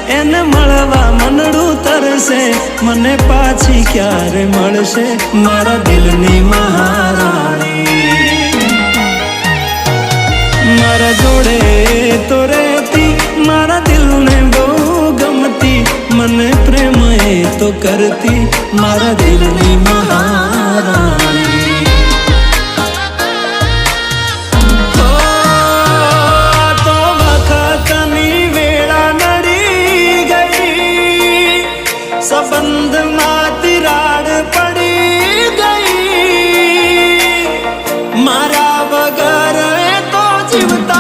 એને મળવા મનડું તરસે મને પાછી ક્યારે મળશે મારા દિલની મહારાણી મારા જોડે તો રહેતી મારા દિલને બહુ ગમતી મને પ્રેમ એ તો કરતી મારા દિલની મહારાણી संबंध माती राड पड़ी गई मारा वगर तो जीवता